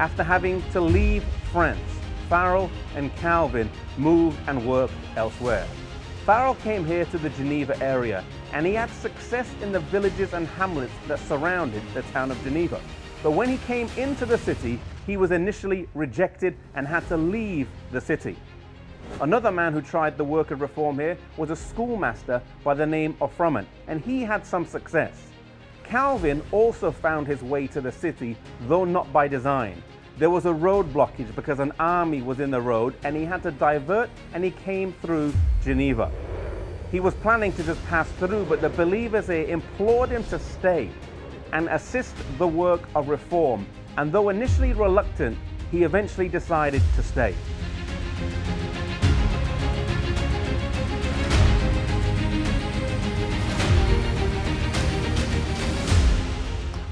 After having to leave France, Beryl and Calvin moved and worked elsewhere. Beryl came here to the Geneva area, and he had success in the villages and hamlets that surrounded the town of Geneva. But when he came into the city, he was initially rejected and had to leave the city. Another man who tried the work of reform here was a schoolmaster by the name of Froment, and he had some success. Calvin also found his way to the city, though not by design. There was a road blockage because an army was in the road and he had to divert, and he came through Geneva. He was planning to just pass through, but the believers here implored him to stay and assist the work of reform. And though initially reluctant, he eventually decided to stay.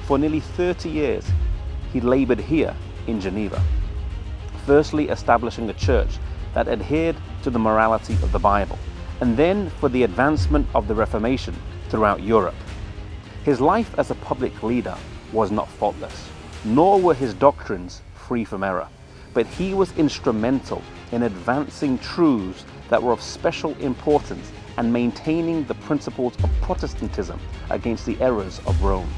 For nearly 30 years, he labored here in Geneva, firstly establishing a church that adhered to the morality of the Bible, and then for the advancement of the Reformation throughout Europe. His life as a public leader was not faultless, nor were his doctrines free from error, but he was instrumental in advancing truths that were of special importance and maintaining the principles of Protestantism against the errors of Rome.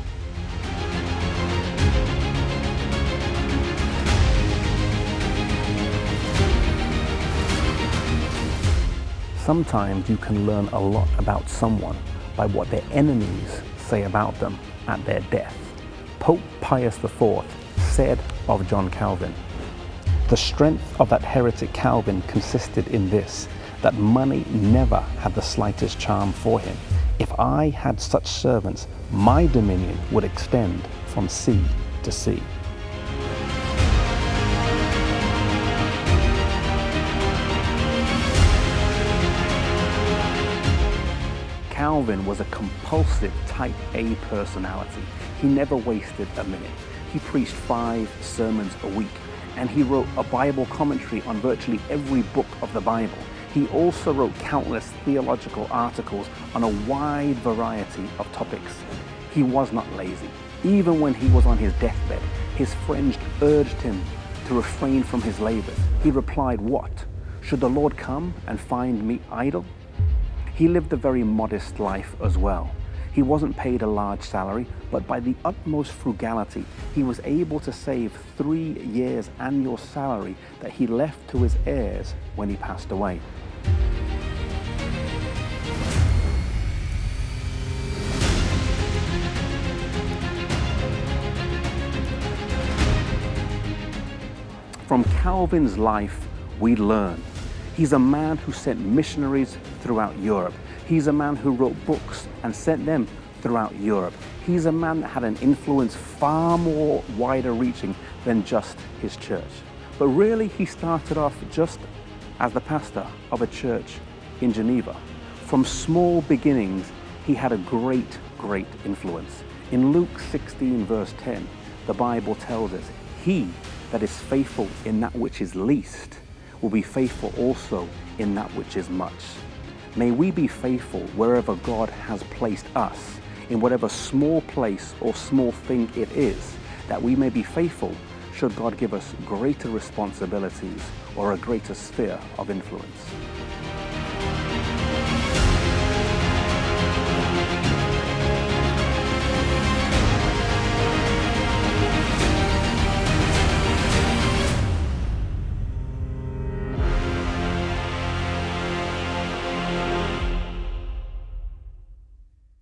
Sometimes you can learn a lot about someone by what their enemies say about them at their death. Pope Pius IV said of John Calvin, "The strength of that heretic Calvin consisted in this, that money never had the slightest charm for him. If I had such servants, my dominion would extend from sea to sea." Calvin was a compulsive type A personality. He never wasted a minute. He preached 5 sermons a week, and he wrote a Bible commentary on virtually every book of the Bible. He also wrote countless theological articles on a wide variety of topics. He was not lazy. Even when he was on his deathbed, his friends urged him to refrain from his labors. He replied, "What? Should the Lord come and find me idle?" He lived a very modest life as well. He wasn't paid a large salary, but by the utmost frugality, he was able to save 3 years' annual salary that he left to his heirs when he passed away. From Calvin's life, we learn. He's a man who sent missionaries throughout Europe. He's a man who wrote books and sent them throughout Europe. He's a man that had an influence far more wider reaching than just his church. But really, he started off just as the pastor of a church in Geneva. From small beginnings, he had a great influence. In Luke 16 verse 10, the Bible tells us, "He that is faithful in that which is least will be faithful also in that which is much." May we be faithful wherever God has placed us, in whatever small place or small thing it is, that we may be faithful should God give us greater responsibilities or a greater sphere of influence.